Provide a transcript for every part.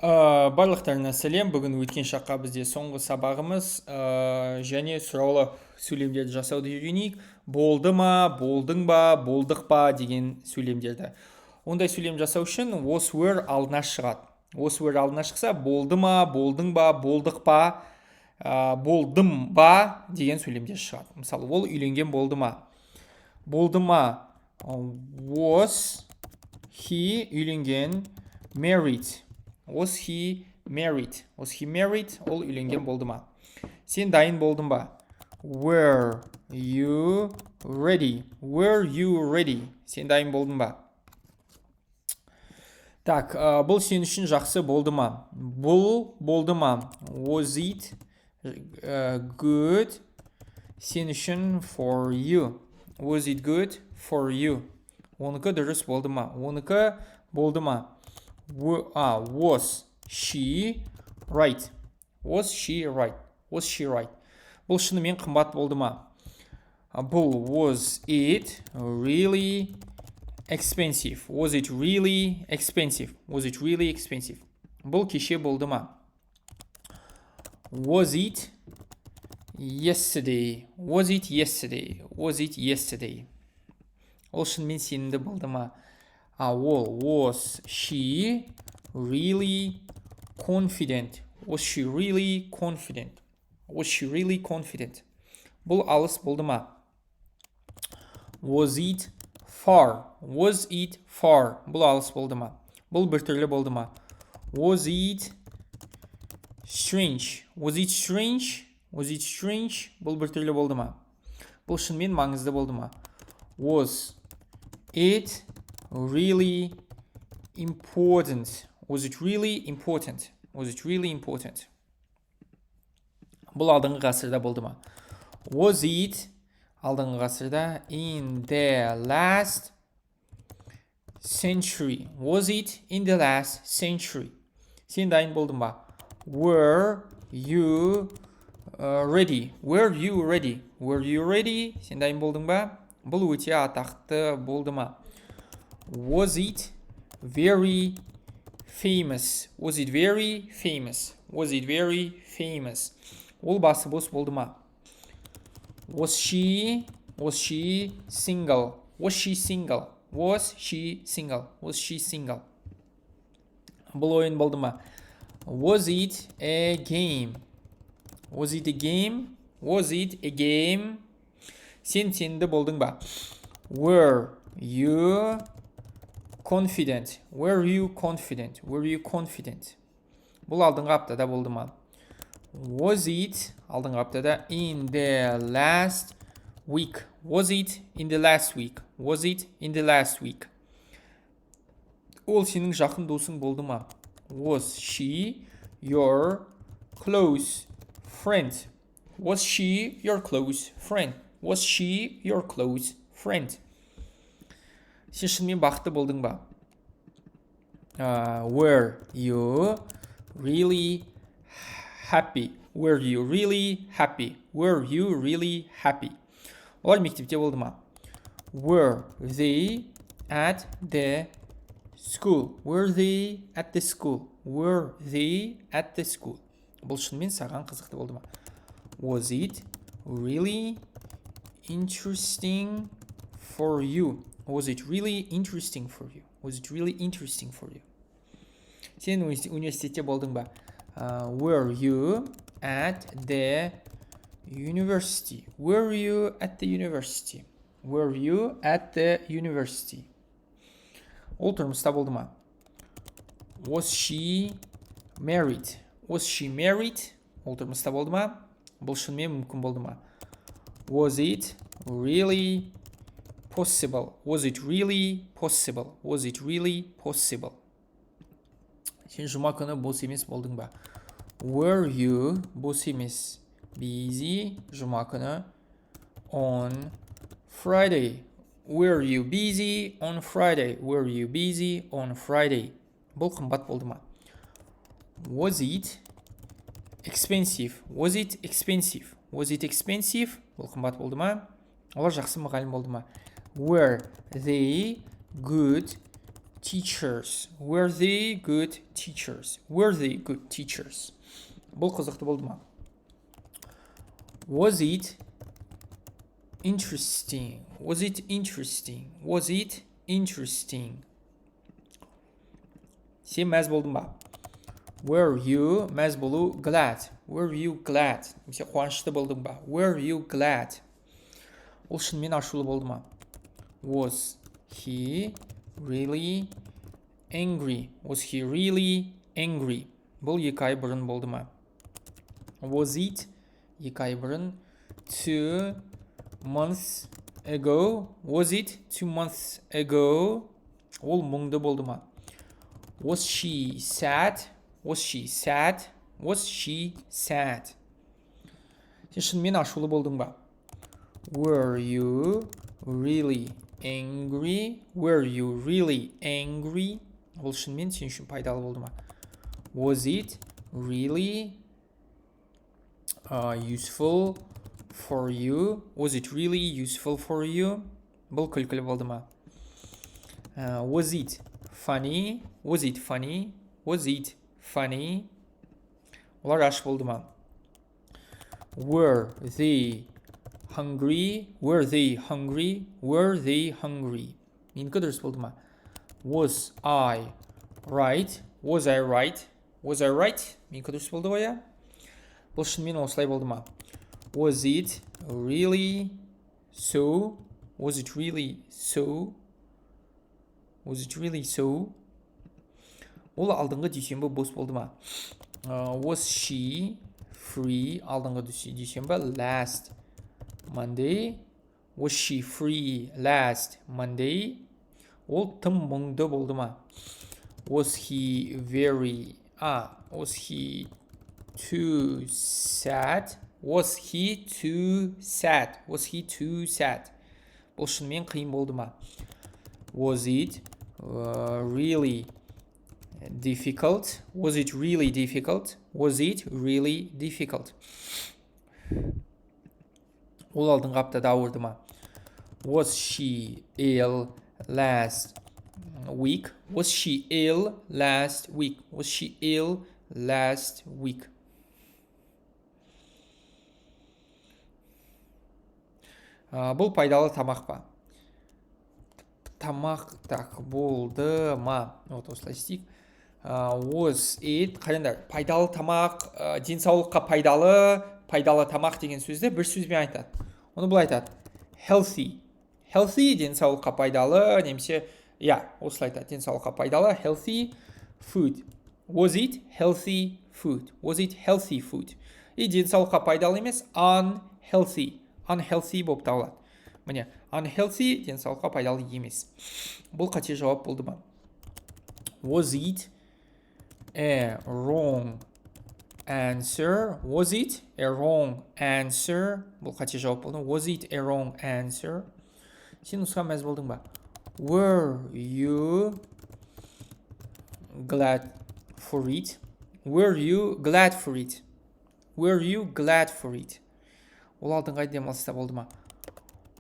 Барлықтарына сәлем. Бүгін өткен шаққа бізде соңғы сабағымыз және сұраулы сөйлемдерді жасауды үйренейік. Болды ма, болдың ба, болдық па деген сөйлемдерді. Ондай сөйлем жасау үшін was were алдына шығады. Was were алдына шықса, болды ма, болдың ба, болдық па, болдым ба деген сөйлемдер шығады. Мысалы, ол үйленген болды ма? Болды ма? Was he үйленген? Married. Was he married? Was he married? Ол үйленген болды ма? Сен дайын болдың ба? Were you ready? Were you ready? Сен дайын болдың ба? Так, бұл сен үшін жақсы болды ма? Бұл болды ма? Was it good? Сен үшін for you. Was it good for you? Оныкі дұрыс болды ма? Оныкі болды ма? Was she right? Was she right? Was she right? Бұл шынымен қымбат болды ма? Бұл was it really expensive? Was it really expensive? Was it really expensive? Бұл кеше болды ма? Was it yesterday? Was it yesterday? Was it yesterday? Ол шынымен сенімді болды ма? Was she really confident? Was she really confident? Was she really confident? Бұл алыс болды ма? Was it far? Was it far? Бұл алыс болды ма? Бұл біртүрлі болды ма? Was it strange? Was it strange? Was it strange? Бұл біртүрлі болды ма? Бұл шынымен маңызды болды ма? Was it really important? Was it really important? Was it really important? Бұл алдыңғы ғасырда болды ма? Was it алдыңғы ғасырда in the last century? Was it in the last century? Сен дайын болдың ба? Were you ready? Were you ready? Were you ready? Сен дайын болдың ба? Бұл өте атақты болды ма? Was it very famous? Was it very famous? Was it very famous? Ол басы бос болды ма? Was she single? Was she single? Was she single? Was she single? Бұл ойын болды ма? Was it a game? Was it a game? Was it a game? Сен сенімді болдың ба? Were you confident? Were you confident? Were you confident? Бұл алдыңғы аптада болды ма? Was it алдыңғы аптада in the last week? Was it in the last week? Was it in the last week? Ол сенің жақын досың болды ма? Was she your close friend? Was she your close friend? Was she your close friend? Сен шынымен бақытты болдың ба? Were you really happy? Were you really happy? Were you really happy? Олар мектепте болды ма? Were they at the school? Were they at the school? Were they at the school? Бұл шынымен саған қызықты болды ма? Was it really interesting for you? Was it really interesting for you? Was it really interesting for you? Сен университетте болдың ба? Were you at the university? Were you at the university? Were you at the university? Ол тұрмыста болды ма? Was she married? Was she married? Ол тұрмыста болды ма? Бұл шынымен мүмкін болды ма? Was it really possible? Was it really possible? Was it really possible? Сен жұма күні бос емес болдың ба? Were you бос емес busy жұма күні on Friday? Were you busy on Friday? Were you busy on Friday? Бұл қымбат болды ма? Was it expensive? Was it expensive? Was it expensive? Бұл қымбат болды ма? Олар жақсы мұғалім болды ма? Were they good teachers? Were they good teachers? Were they good teachers? Бұл қызықты болды ма? Was it interesting? Was it interesting? Was it interesting? Сен мәз болдың ба? Were you, мәз болу, glad? Were you glad? Немесе қуанышты болдың ба? Were you glad? Ол шынымен ашулы болды ма? Was he really angry? Was he really angry? Бұл 2 ай бұрын болды ма? Was it 2 ай бұрын? 2 months ago? Was it 2 months ago? Ол мұңды болды ма? Was she sad? Was she sad? Was she sad? Сен шынымен ашулы болдың ба? Were you really angry? Were you really angry? Ол шынымен сен үшін пайдалы болды ма? Was it really useful for you? Was it really useful for you? Бұл күлкілі болды ма? Was it funny? Was it funny? Was it funny? Олар аш болды ма? Were they hungry? Were they hungry? Were they hungry? Менікі дұрыс болды ма? Was I right? Was I right? Was I right? Менікі дұрыс болды ғой, я? Бұл шынымен осылай болды ма? Was it really so? Was it really so? Was it really so? Ол алдыңғы дүйсенбі бос болды ма? Was she free? Алдыңғы дүйсенбі last Monday. Was she free last Monday? Ол тым мұңды болды ма? Was he very... Was he too sad? Was he too sad? Was he too sad? Бұл шынымен қиын болды ма? Was it really difficult? Was it really difficult? Was it really difficult? Ол алдыңғы аптада ауырды ма? Was she ill last week? Was she ill last week? Was she ill last week? Бұл пайдалы тамақ па? Тамақ так болды ма? Вот осылай істейік. Was it, қараңдар, пайдалы тамақ, денсаулыққа пайдалы тамақ деген сөзді бір сөзбен айтады. Оны былай айтады. Healthy. Healthy денсаулыққа пайдалы, немесе, осылай айтады. Денсаулыққа пайдалы, healthy food. Was it healthy food? Was it healthy food? И денсаулыққа пайдалы емес, unhealthy. Unhealthy болып табылады. Міне, unhealthy денсаулыққа пайдалы емес. Бұл қате жауап болды ма? Was it a wrong answer? Was it a wrong answer? Бұл қате жауап болды. Was it a wrong answer? Сен нұсқа мәз болдың ба? Were you glad for it? Were you glad for it? Were you glad for it? Ол алдыңғы демалыста болды ма?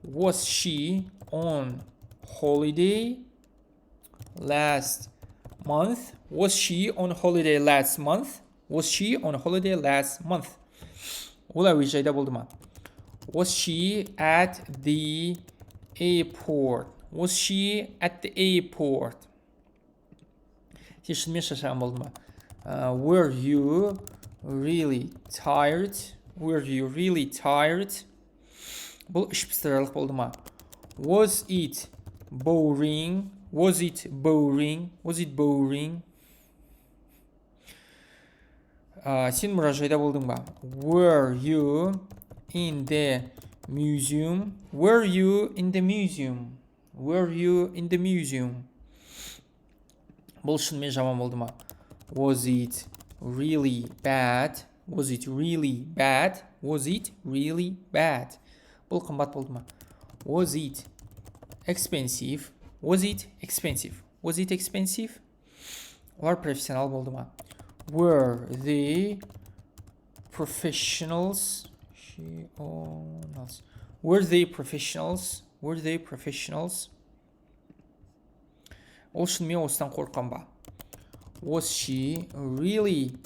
Was she on holiday last month? Was she on holiday last month? Was she on holiday last month? Ол әуежайда болды ма? Was she at the airport? Was she at the airport? Сен шынымен шаршаған болды ма? Were you really tired? Were you really tired? Бұл үш пыстыралық болды ма? Was it boring? Was it boring? Was it boring? Сен мұражайда болдың ба? Were you in the museum? Were you in the museum? Were you in the museum? Бұл шынымен жаман болды ма? Was it really bad? Was it really bad? Was it really bad? Бұл қымбат болды ма? Was it expensive? Was it expensive? Was it expensive? Олар профессионал болды ма? Were they professionals? Were they professionals? Were they professionals? Ол шынымен осыдан қорыққан ба? Was she really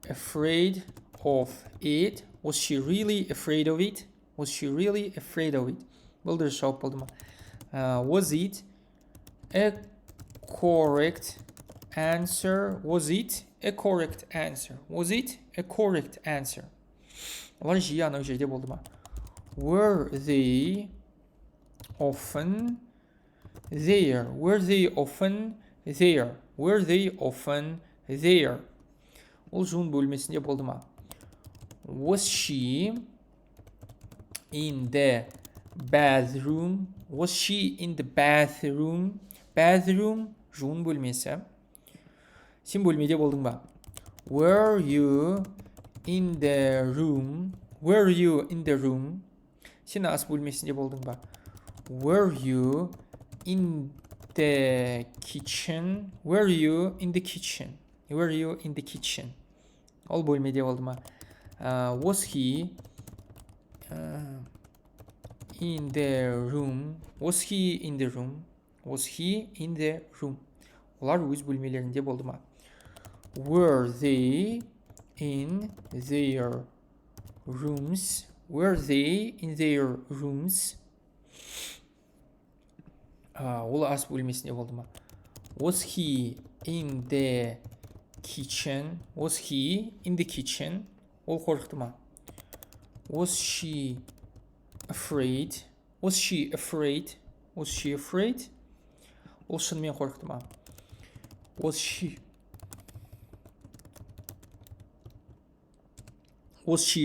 afraid of it? Was she really afraid of it? Was she really afraid of it? Бұл дұрыс жауап болды ма? Was it a correct answer? Was it a correct answer? Was it a correct answer? Олар жиі анау жерде болды ма? Were they often there? Were they often there? Were they often there? Ол жуын бөлмесінде болды ма? Was she in the bathroom? Was she in the bathroom? Bathroom жуын бөлмесі. Сен бөлмеде болдың ба? Were you in the room? Were you in the room? Сен ас бөлмесінде болдың ба? Were you in the kitchen? Were you in the kitchen? Were you in the kitchen? Ол бөлмеде болды ма? Was he in the room? Was he in the room? Was he in the room? Олар өз бөлмелерінде болды ма? Were they in their rooms? Were they in their rooms? Ол ас бөлмесінде болды ма? Was he in the kitchen? Was he in the kitchen? Ол қорықты ма? Was she afraid? Was she afraid? Was she afraid? Ол шынымен қорықты ма? Was she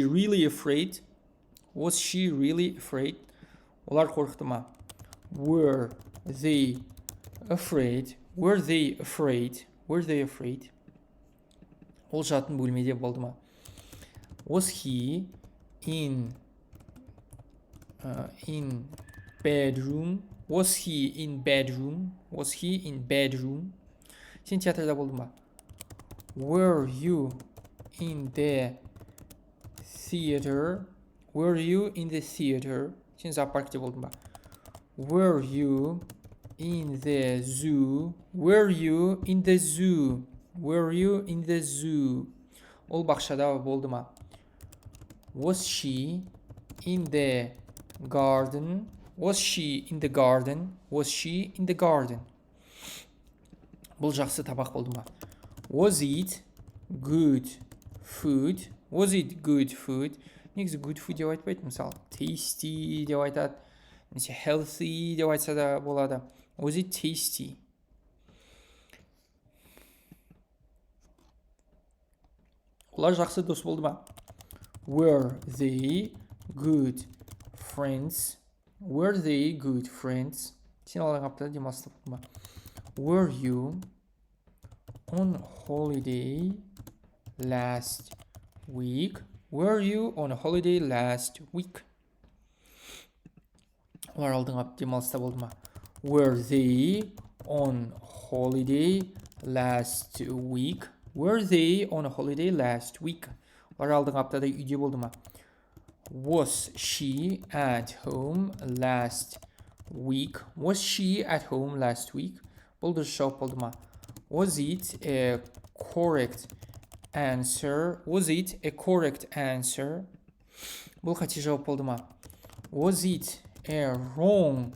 really afraid? Was she really afraid? Олар қорықты ма? Were they afraid? Were they afraid? Were they afraid? Ол жатын бөлмеде болды ма? Was he in bedroom? Was he in bedroom? Was he in bedroom? Сен театрда болды ма? Were you in the theater? Were you in the theater? Сен зоопаркте болдың ба? Were you in the zoo? Were you in the zoo? Were you in the zoo? Ол бақшада болды ма? Was she in the garden? Was she in the garden? Was she in the garden? Бұл жақсы табақ болды ма? Was it good food? Was it good food? Негізі good food деп айтпайды, мысалы tasty деп айтады, немесе healthy деп айтса да болады. Was it tasty? Олар жақсы дос болды ма? Were they good friends? Were they good friends? Сен оларға аптада демалыста болды ма? Were you on holiday last week? Were you on holiday last week? Олар алдыңғы демалыста болды ма? Were they on holiday last week? Were they on holiday last week? Олар алдыңғы аптада үйде болды ма? Was she at home last week? Was she at home last week? Бұл дұрыс жауап болды ма? Was it a correct answer? Was it a correct answer? Бұл қате жауап болды ма? Was it a wrong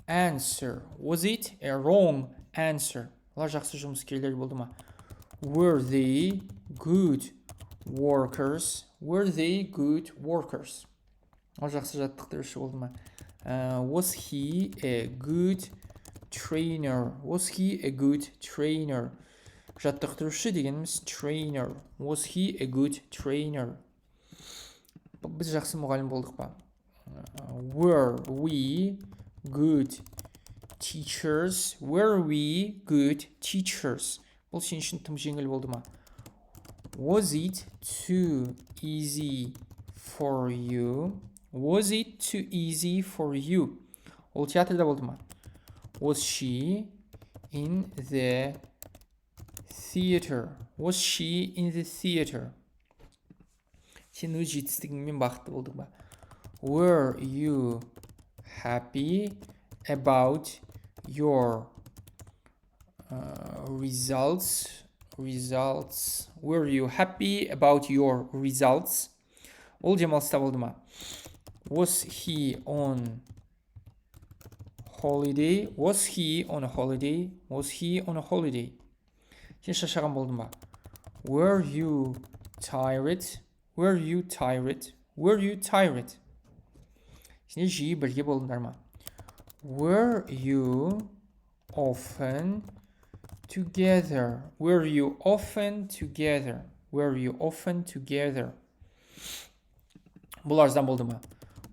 answer? Was it a wrong answer? Олар жақсы жұмыскерлер болды ма? Were they good workers? Were they good workers? Олар жақсы жаттықтырушы болды ма? Was he a good trainer? Was he a good trainer? Жаттықтырушы дегеніміз trainer. Was he a good trainer? Біз жақсы мұғалім болдық па? Were we good teachers? Were we good teachers? Бұл сен үшін тым жеңіл болды ма? Was it too easy for you? Was it too easy for you? Ол театрда болды ма? Was she in the theater? Was she in the theater? Сен өз жетістігіңмен бақытты болдың ба? Were you happy about your results. Were you happy about your results? Ол демалыста болды ма? Was he on holiday? Was he on a holiday? Was he on a holiday? Сен шаршаған болдың ба? Were you tired? Were you tired? Were you tired? Сен жиі бірге болдыңдар ма? Were you often together? Were you often together? Were you often together? Бұл арзан болды ма?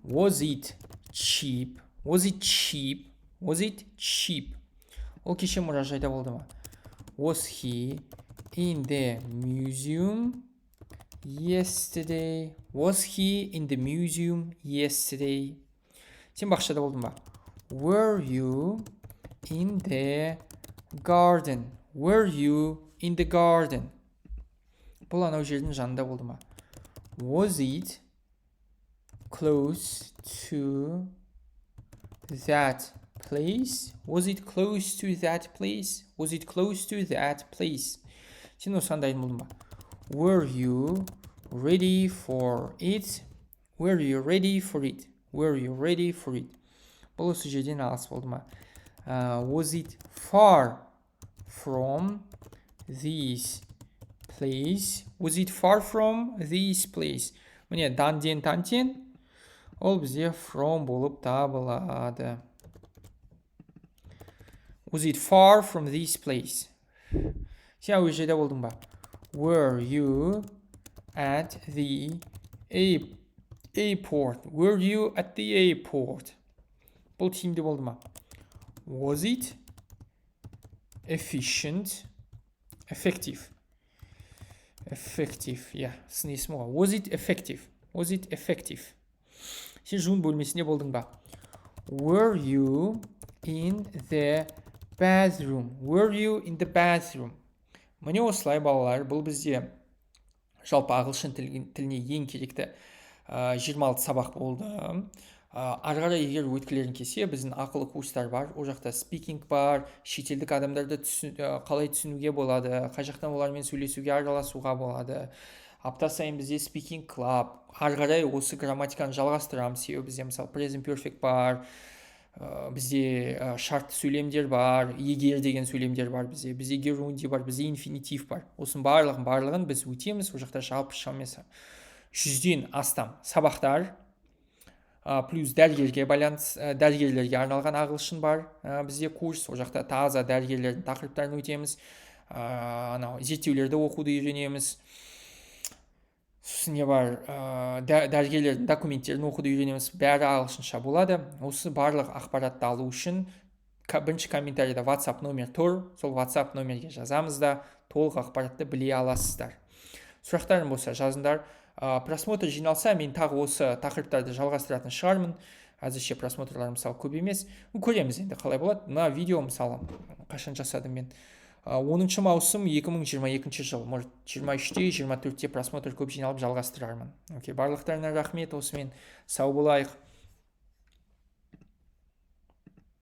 Was it cheap? Was it cheap? Was it cheap? Ол кеше мұражайда болды ма? Was he in the museum yesterday? Was he in the museum yesterday? Сен бақшада болдың ба? Were you in the garden? Were you in the garden? Бұл анау жердің жанында болды ма? Was it close to that place? Was it close to that place? Was it close to that place? Сен осыған дайын болдың ба? Were you ready for it? Were you ready for it? Were you ready for it? Бұл осы жерден алыс болды ма? Was it far from this place? Was it far from this place? Міне, данден тантен ол бізде from болып табылады. Was it far from this place? Сен әуежайда болдың ба? Were you at the airport? Were you at the airport? Бұл тиімді болды ма? Was it efficient? Effective, yeah, сын есімі ғой. Was it effective? Was it effective? Сен жуын бөлмесінде болдың ба? Were you in the bathroom? Were you in the bathroom? Міне осылай балалар, бұл бізде жалпы ағылшын тіліне ең керекті 26 сабақ болды. Ары қарай егер өткілерін келсе, біздің ақылы курстар бар. Ол жақта speaking бар, шетелдік адамдарды қалай түсінуге болады, қай жақтан олармен сөйлесуге, араласуға болады. Апта сайын бізде speaking club. Ары қарай осы грамматиканы жалғастырамыз. Себебі бізде мысалы present perfect бар, бізде шартты сөйлемдер бар, егер деген сөйлемдер бар бізде. Бізде gerundy бар, бізде инфинитив бар. Осының барлығын біз өтеміз. Ол жақта жалпы шамасы 100-ден астам сабақтар. Плюс дәрігерлерге арналған ағылшын бар. Бізде курс, ол жақта таза дәрігерлердің тақырыптарын өтеміз. Зерттеулерді оқуды үйренеміз. Сосын не бар? Дәрігерлердің документтерін оқуды үйренеміз. Бәрі ағылшынша болады. Осы барлық ақпаратты алу үшін бірінші комментарийда ватсап номер тұр. Сол ватсап номерге жазамыз да толық ақпаратты біле аласыздар. Сұрақтарың болса жазыңдар. Просмотр жиналса, мен тағы осы тақырыптарды жалғастыратын шығармын. Әзірше просмотрлар мысалы көп емес. Көреміз енді қалай болады. Мына видео мысалы қашан жасадым мен. 10 маусым 2022 жыл. Может 23-те, 24-те просмотр көп жиналып жалғастырармын. Барлықтарына рахмет. Осымен сау болайық.